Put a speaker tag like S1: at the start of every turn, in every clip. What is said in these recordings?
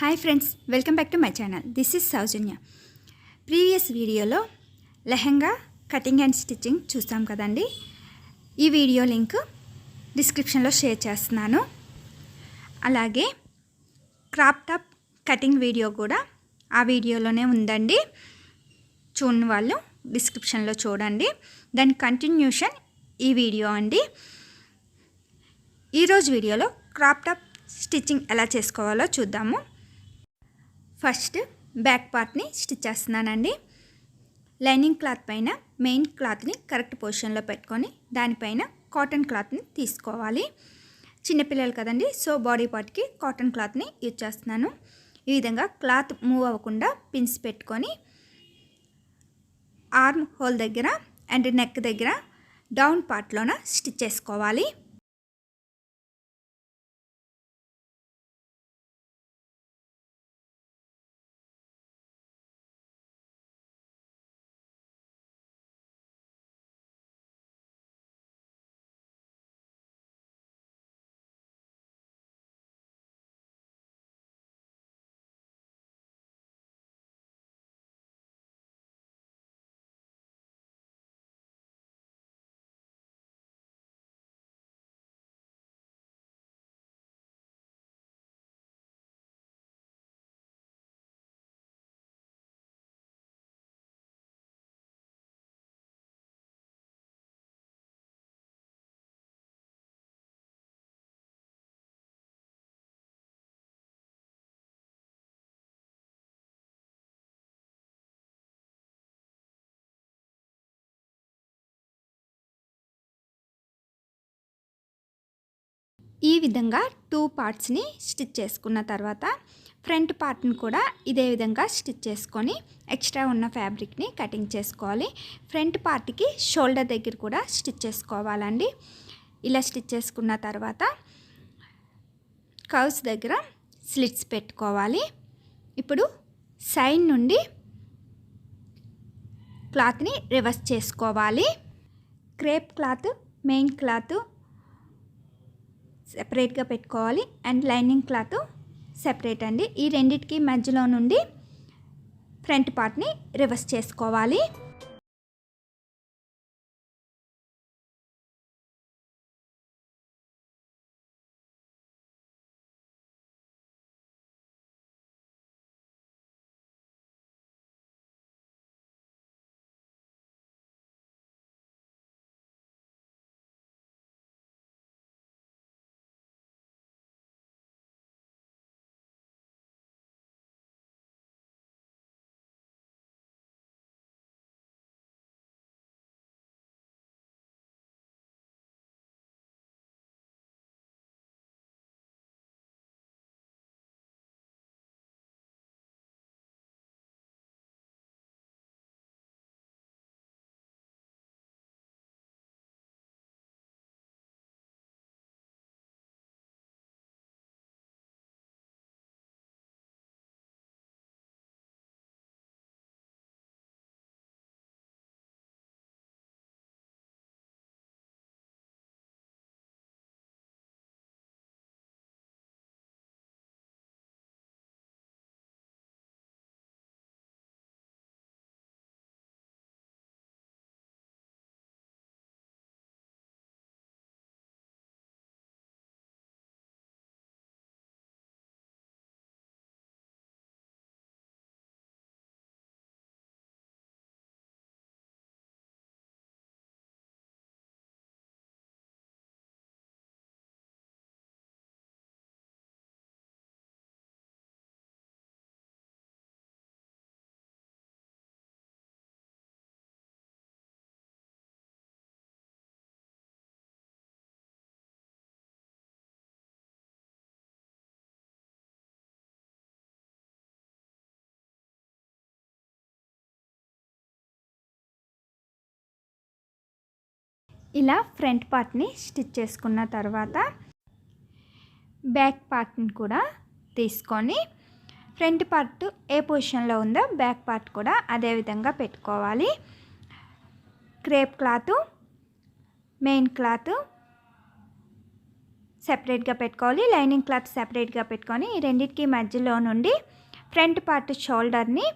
S1: Hi friends, welcome back to my channel. This is Soujanya. Previous వీడియోలో lehenga cutting and stitching చూస్తాం కదండి. ఈ video link డిస్క్రిప్షన్లో share చేస్తున్నాను. అలాగే క్రాప్ టాప్ కటింగ్ వీడియో కూడా ఆ వీడియోలోనే ఉందండి. చూడని వాళ్ళు డిస్క్రిప్షన్లో చూడండి. దాని కంటిన్యూషన్ ఈ వీడియో అండి. ఈరోజు వీడియోలో క్రాప్ టాప్ స్టిచ్చింగ్ ఎలా చేసుకోవాలో చూద్దాము. ఫస్ట్ బ్యాక్ పార్ట్ని స్టిచ్ చేస్తున్నానండి. లైనింగ్ క్లాత్ పైన మెయిన్ క్లాత్ని కరెక్ట్ పొజిషన్లో పెట్టుకొని దానిపైన కాటన్ క్లాత్ని తీసుకోవాలి. చిన్నపిల్లలు కదండి, సో బాడీ పార్ట్కి కాటన్ క్లాత్ని యూజ్ చేస్తున్నాను. ఈ విధంగా క్లాత్ మూవ్ అవ్వకుండా పిన్స్ పెట్టుకొని ఆర్మ్ హోల్ దగ్గర అండ్ నెక్ దగ్గర డౌన్ పార్ట్లోన స్టిచ్ చేసుకోవాలి. ఈ విధంగా 2 పార్ట్స్ని స్టిచ్ చేసుకున్న తర్వాత ఫ్రంట్ పార్ట్ని కూడా ఇదే విధంగా స్టిచ్ చేసుకొని ఎక్స్ట్రా ఉన్న ఫ్యాబ్రిక్ని కటింగ్ చేసుకోవాలి. ఫ్రంట్ పార్ట్కి షోల్డర్ దగ్గర కూడా స్టిచ్ చేసుకోవాలండి. ఇలా స్టిచ్ చేసుకున్న తర్వాత కర్వ్స్ దగ్గర స్లిట్స్ పెట్టుకోవాలి. ఇప్పుడు సైడ్ నుండి క్లాత్ని రివర్స్ చేసుకోవాలి. క్రేప్ క్లాత్ మెయిన్ క్లాత్ సెపరేట్గా పెట్టుకోవాలి అండ్ లైనింగ్ క్లాత్ సెపరేట్ అండి. ఈ రెండిటికి మధ్యలో నుండి ఫ్రంట్ పార్ట్ని రివర్స్ చేసుకోవాలి. ఇలా ఫ్రంట్ పార్ట్ని స్టిచ్ చేసుకున్న తర్వాత బ్యాక్ పార్ట్ని కూడా తీసుకొని ఫ్రంట్ పార్ట్ ఏ పొజిషన్లో ఉందో బ్యాక్ పార్ట్ కూడా అదే విధంగా పెట్టుకోవాలి. క్రేప్ క్లాత్ మెయిన్ క్లాత్ సెపరేట్గా పెట్టుకోవాలి, లైనింగ్ క్లాత్ సెపరేట్గా పెట్టుకొని ఈ రెండింటికి మధ్యలో నుండి ఫ్రంట్ పార్ట్ షోల్డర్ని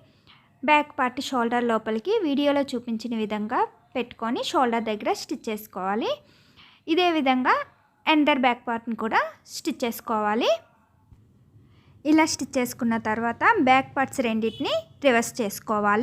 S1: బ్యాక్ పార్ట్ షోల్డర్ లోపలికి వీడియోలో చూపించిన విధంగా పెట్టుకొని షోల్డర్ దగ్గర స్టిచ్ చేసుకోవాలి. ఇదే విధంగా ఎండర్ బ్యాక్ పార్ట్ని కూడా స్టిచ్ చేసుకోవాలి. ఇలా స్టిచ్ చేసుకున్న తర్వాత బ్యాక్ పార్ట్స్ రెండింటిని రివర్స్ చేసుకోవాలి.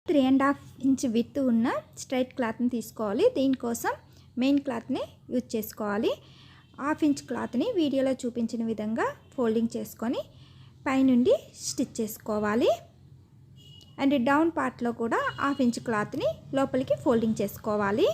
S1: Three and half inch with ఉన్న స్ట్రైట్ క్లాత్ని తీసుకోవాలి. దీనికోసం మెయిన్ క్లాత్ని యూజ్ చేసుకోవాలి. హాఫ్ ఇంచ్ క్లాత్ని వీడియోలో చూపించిన విధంగా ఫోల్డింగ్ చేసుకొని పైనుండి స్టిచ్ చేసుకోవాలి. అండ్ డౌన్ పార్ట్లో కూడా హాఫ్ ఇంచ్ క్లాత్ని లోపలికి ఫోల్డింగ్ చేసుకోవాలి.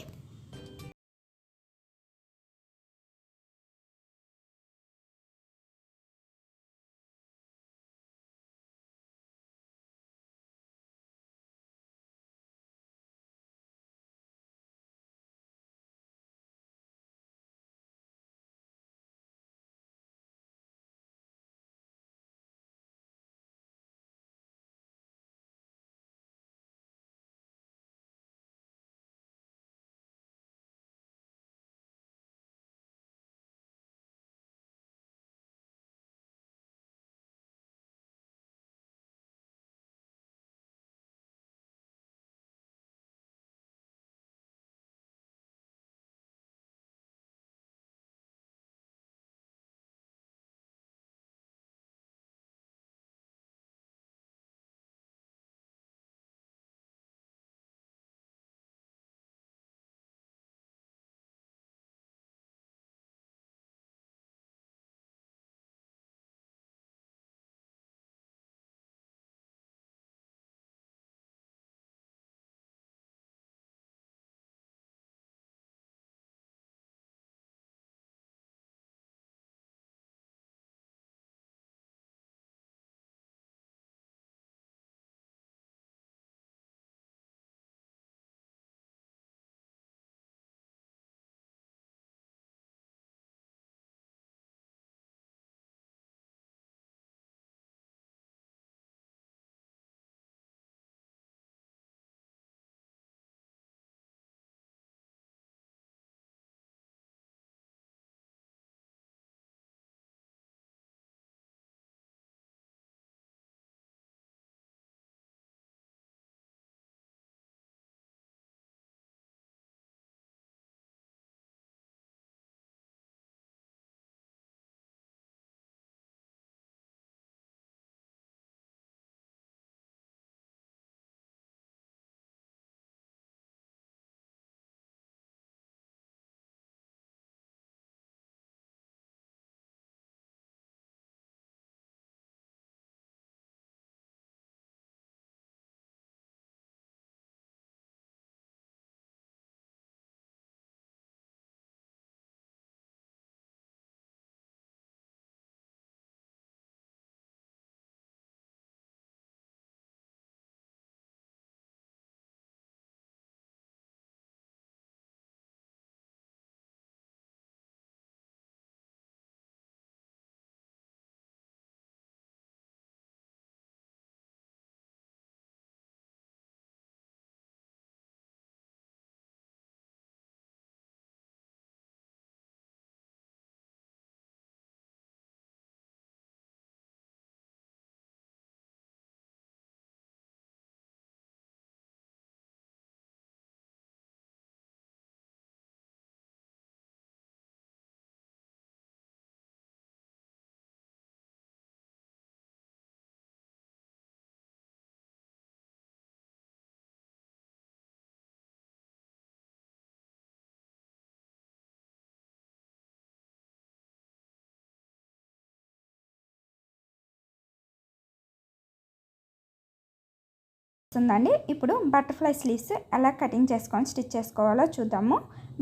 S1: వస్తుందండి. ఇప్పుడు బటర్ఫ్లై స్లీవ్స్ ఎలా కటింగ్ చేసుకొని స్టిచ్ చేసుకోవాలో చూద్దాము.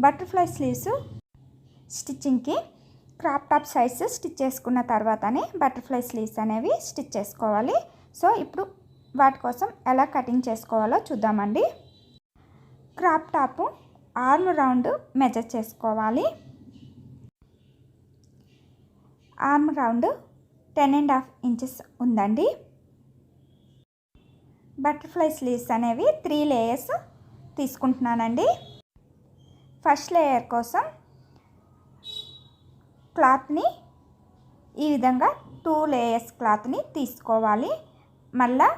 S1: బటర్ఫ్లై స్లీవ్స్ స్టిచ్చింగ్కి క్రాప్ టాప్ సైజ్ స్టిచ్ చేసుకున్న తర్వాతనే బటర్ఫ్లై స్లీవ్స్ అనేవి స్టిచ్ చేసుకోవాలి. సో ఇప్పుడు వాటి కోసం ఎలా కటింగ్ చేసుకోవాలో చూద్దామండి. Crop top arm round measure చేసుకోవాలి. ఆర్మ్ రౌండ్ 10.5 ఇంచెస్ ఉందండి. బటర్ఫ్లై స్లీవ్స్ అనేవి 3 లేయర్స్ తీసుకుంటున్నానండి. ఫస్ట్ లేయర్ కోసం క్లాత్ని ఈ విధంగా 2 లేయర్స్ క్లాత్ని తీసుకోవాలి. మళ్ళా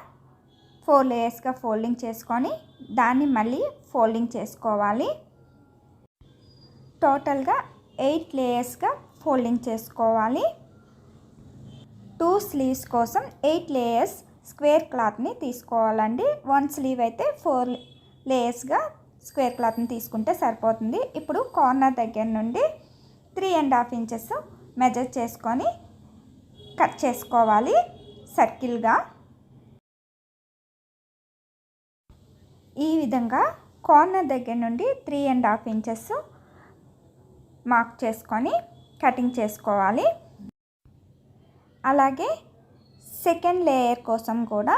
S1: 4 లేయర్స్గా ఫోల్డింగ్ చేసుకొని దాన్ని మళ్ళీ ఫోల్డింగ్ చేసుకోవాలి. టోటల్గా 8 లేయర్స్గా ఫోల్డింగ్ చేసుకోవాలి. 2 స్లీవ్స్ కోసం 8 లేయర్స్ స్క్వేర్ క్లాత్ని తీసుకోవాలండి. 1 స్లీవ్ అయితే 4 లేయర్స్గా స్క్వేర్ క్లాత్ని తీసుకుంటే సరిపోతుంది. ఇప్పుడు కార్నర్ దగ్గర నుండి 3.5 ఇంచెస్ మెజర్ చేసుకొని కట్ చేసుకోవాలి సర్కిల్గా. ఈ విధంగా కార్నర్ దగ్గర నుండి 3.5 ఇంచెస్ మార్క్ చేసుకొని కటింగ్ చేసుకోవాలి. అలాగే సెకండ్ లేయర్ కోసం కూడా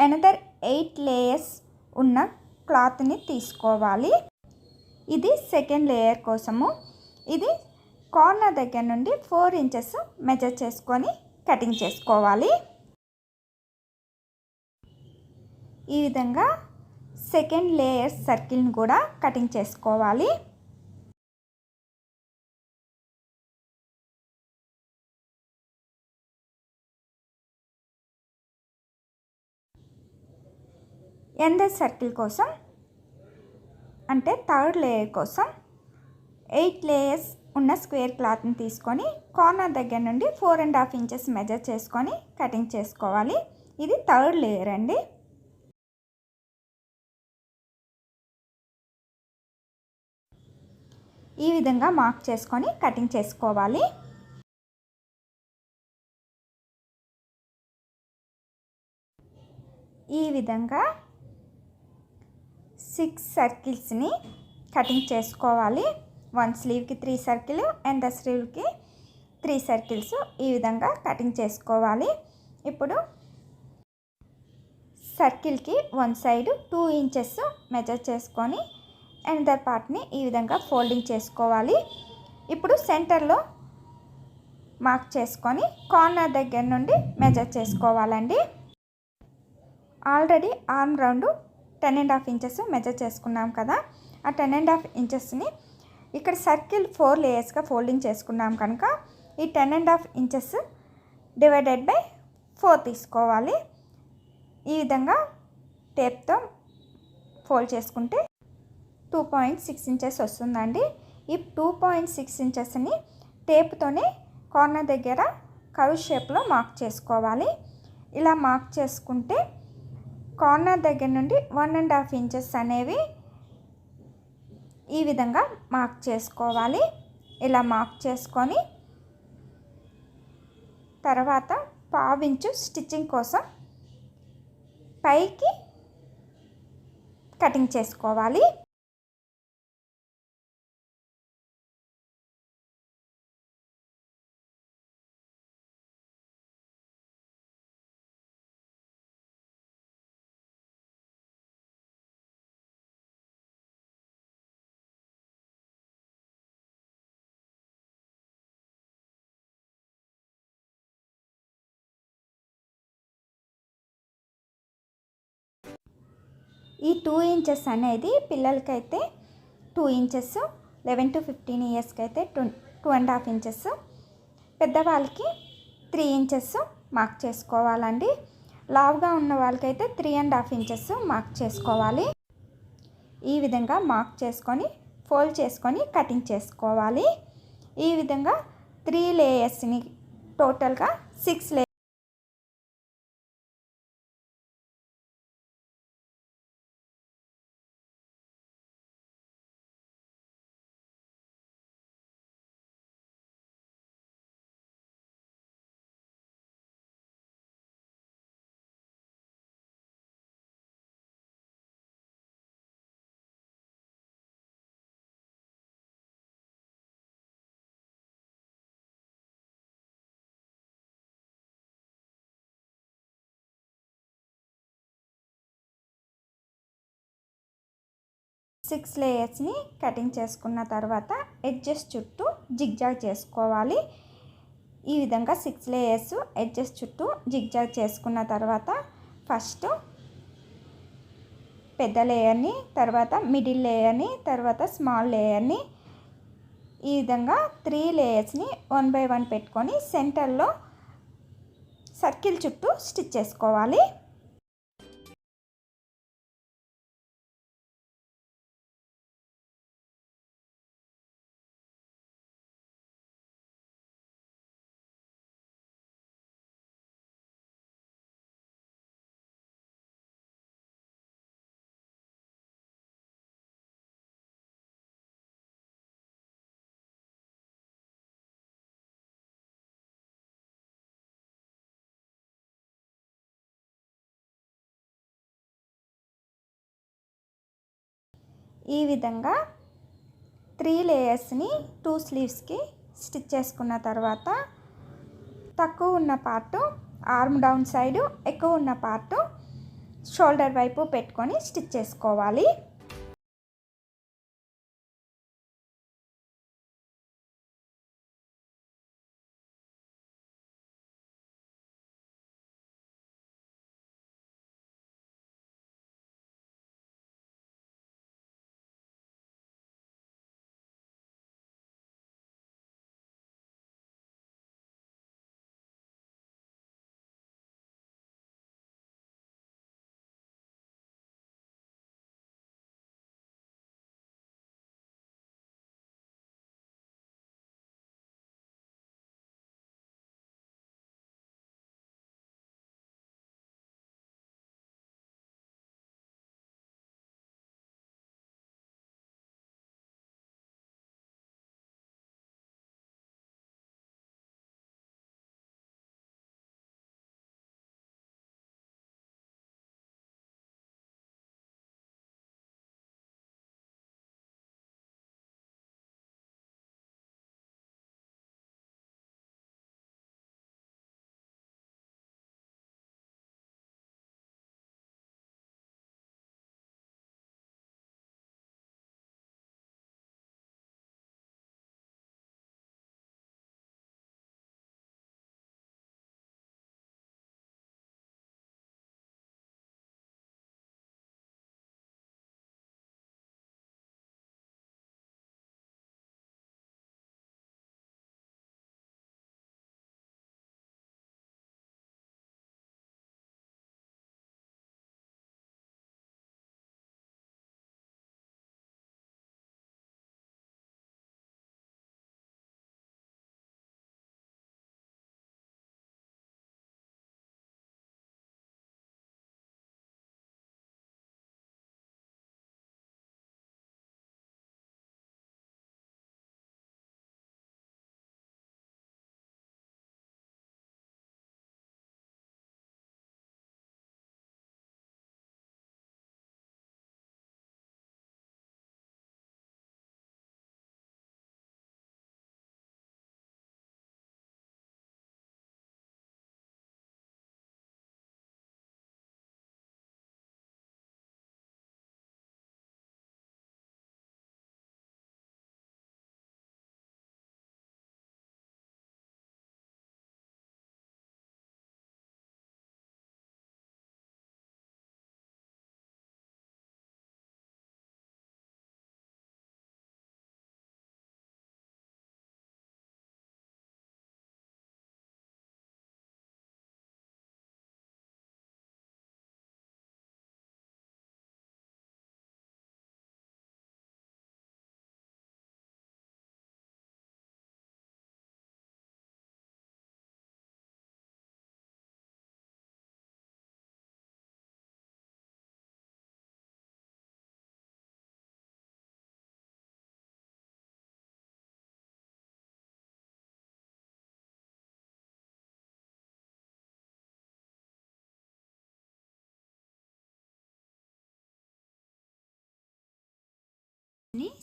S1: అనదర్ 8 లేయర్స్ ఉన్న క్లాత్ని తీసుకోవాలి. ఇది సెకండ్ లేయర్ కోసము. ఇది కార్నర్ దగ్గర నుండి 4 ఇంచెస్ మెజర్ చేసుకొని కటింగ్ చేసుకోవాలి. ఈ విధంగా సెకండ్ లేయర్ సర్కిల్ని కూడా కటింగ్ చేసుకోవాలి. ఎండర్ సర్కిల్ కోసం అంటే థర్డ్ లేయర్ కోసం 8 లేయర్స్ ఉన్న స్క్వేర్ క్లాత్ని తీసుకొని కార్నర్ దగ్గర నుండి 4.5 ఇంచెస్ మెజర్ చేసుకొని కటింగ్ చేసుకోవాలి. ఇది థర్డ్ లేయర్ అండి. ఈ విధంగా మార్క్ చేసుకొని కటింగ్ చేసుకోవాలి. ఈ విధంగా 6 సర్కిల్స్ని కటింగ్ చేసుకోవాలి. 1 స్లీవ్కి 3 సర్కిల్ అండ్ స్లీవ్కి 3 సర్కిల్స్ ఈ విధంగా కటింగ్ చేసుకోవాలి. ఇప్పుడు సర్కిల్కి 1 సైడ్ 2 ఇంచెస్ మెజర్ చేసుకొని అనదర్ పార్ట్ని ఈ విధంగా ఫోల్డింగ్ చేసుకోవాలి. ఇప్పుడు సెంటర్లో మార్క్ చేసుకొని కార్నర్ దగ్గర నుండి మెజర్ చేసుకోవాలండి. Already arm round 10.5 inches measure చేసుకున్నాం కదా. ఆ 10.5 ఇంచెస్ని ఇక్కడ సర్కిల్ 4 లేయర్స్గా ఫోల్డింగ్ చేసుకున్నాం కనుక ఈ 10.5 ఇంచెస్ డివైడెడ్ బై 4 తీసుకోవాలి. ఈ విధంగా టేప్తో ఫోల్డ్ చేసుకుంటే 2.6 ఇంచెస్ వస్తుందండి. ఈ 2.6 ఇంచెస్ని టేప్తోనే కార్నర్ దగ్గర కర్వ్ షేప్లో మార్క్ చేసుకోవాలి. ఇలా మార్క్ చేసుకుంటే కార్నర్ దగ్గర నుండి 1.5 ఇంచెస్ అనేవి ఈ విధంగా మార్క్ చేసుకోవాలి. ఇలా మార్క్ చేసుకొని తర్వాత 1/2 ఇంచు స్టిచ్చింగ్ కోసం పైకి కటింగ్ చేసుకోవాలి. ఈ 2 ఇంచెస్ అనేది పిల్లలకైతే 2 ఇంచెస్, 11 to 15 ఇయర్స్కి అయితే 2.5 ఇంచెస్, పెద్దవాళ్ళకి 3 ఇంచెస్ మార్క్ చేసుకోవాలండి. లావుగా ఉన్న వాళ్ళకైతే 3.5 ఇంచెస్ మార్క్ చేసుకోవాలి. ఈ విధంగా మార్క్ చేసుకొని ఫోల్డ్ చేసుకొని కటింగ్ చేసుకోవాలి. ఈ విధంగా 3 లేయర్స్ని టోటల్గా 6 లేయర్స్ 6 లేయర్స్ని కటింగ్ చేసుకున్న తర్వాత ఎడ్జెస్ చుట్టూ జిగ్జాగ్ చేసుకోవాలి. ఈ విధంగా 6 లేయర్స్ ఎడ్జెస్ చుట్టూ జిగ్జాగ్ చేసుకున్న తర్వాత ఫస్ట్ పెద్ద లేయర్ని, తర్వాత మిడిల్ లేయర్ని, తర్వాత స్మాల్ లేయర్ని, ఈ విధంగా 3 లేయర్స్ని 1 బై 1 పెట్టుకొని సెంటర్లో సర్కిల్ చుట్టూ స్టిచ్ చేసుకోవాలి. ఈ విధంగా 3 లేయర్స్ని 2 స్లీవ్స్కి స్టిచ్ చేసుకున్న తర్వాత తక్కువ ఉన్న పార్టు ఆర్మ్ డౌన్ సైడు, ఎక్కువ ఉన్న పార్టు షోల్డర్ వైపు పెట్టుకొని స్టిచ్ చేసుకోవాలి.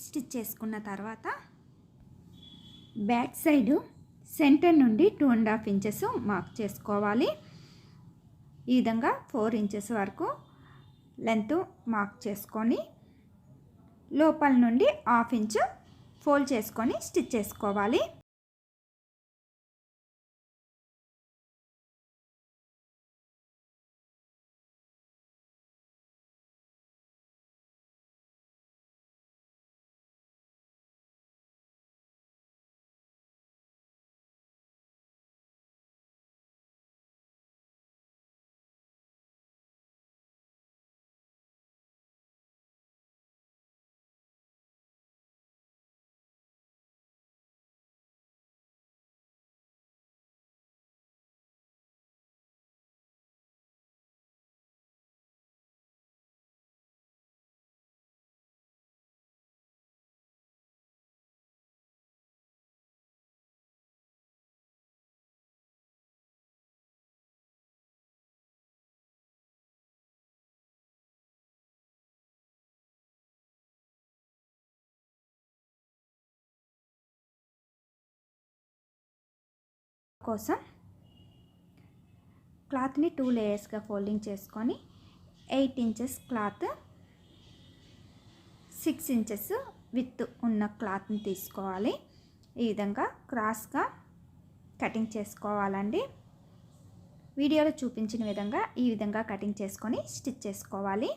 S1: స్టిచ్ చేసుకున్న తర్వాత బ్యాక్ సైడు సెంటర్ నుండి 2.5 ఇంచెస్ మార్క్ చేసుకోవాలి. ఈ విధంగా 4 ఇంచెస్ వరకు లెంత్ మార్క్ చేసుకొని లోపల నుండి 1/2 ఇంచు ఫోల్డ్ చేసుకొని స్టిచ్ చేసుకోవాలి. కోసం క్లాత్ని 2 లేయర్స్గా ఫోల్డింగ్ చేసుకొని 8 ఇంచెస్ క్లాత్ 6 ఇంచెస్ విత్ ఉన్న క్లాత్ని తీసుకోవాలి. ఈ విధంగా క్రాస్గా కటింగ్ చేసుకోవాలండి. వీడియోలో చూపించిన విధంగా ఈ విధంగా కటింగ్ చేసుకొని స్టిచ్ చేసుకోవాలి.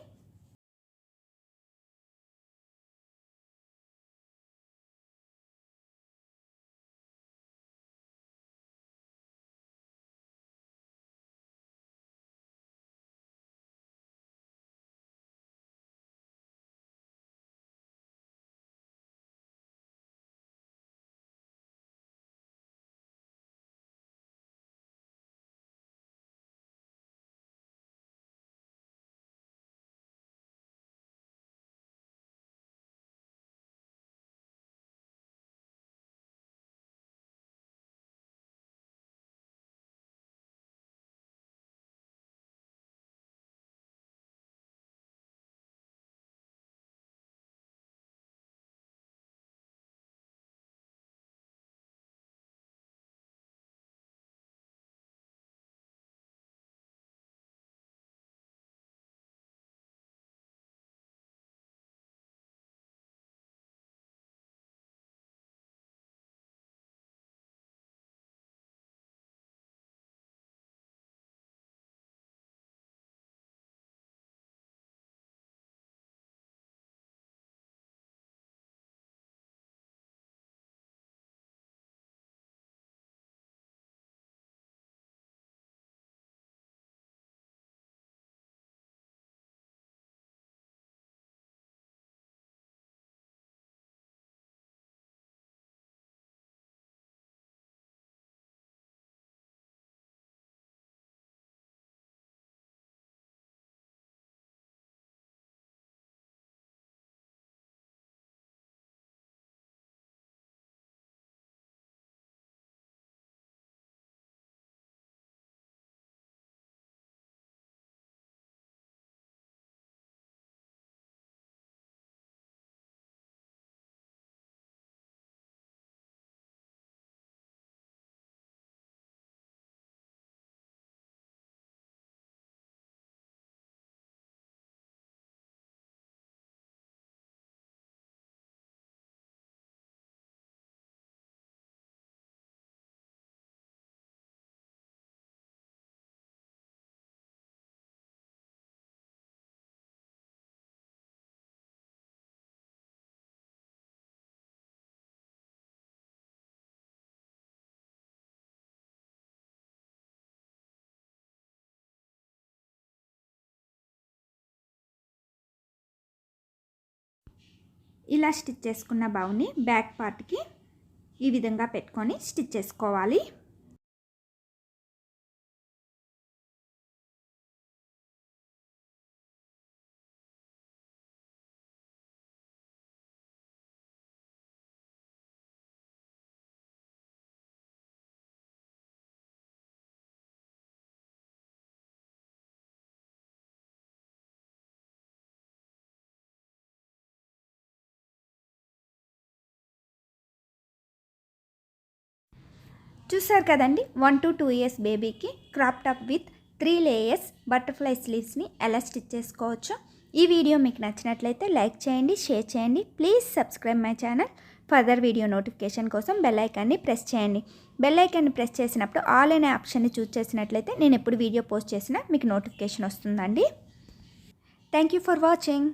S1: ఇలా స్టిచ్ చేసుకున్న బౌని బ్యాక్ పార్ట్కి ఈ విధంగా పెట్టుకొని స్టిచ్ చేసుకోవాలి. చూసారు కదండి, 1 to 2 years బేబీకి crop top with 3 layers butterfly స్లీవ్స్ని ఎలా స్టిచ్ చేసుకోవచ్చో. ఈ వీడియో మీకు నచ్చినట్లయితే లైక్ చేయండి, షేర్ చేయండి. Please subscribe my channel. Further video notification కోసం బెల్ ఐకాన్ని ప్రెస్ చేయండి. బెల్ ఐకాన్ని ప్రెస్ చేసినప్పుడు ఆల్ అనే ఆప్షన్ని చూస్ చేసినట్లయితే నేను ఎప్పుడు వీడియో పోస్ట్ చేసినా మీకు నోటిఫికేషన్ వస్తుందండి. Thank you for watching.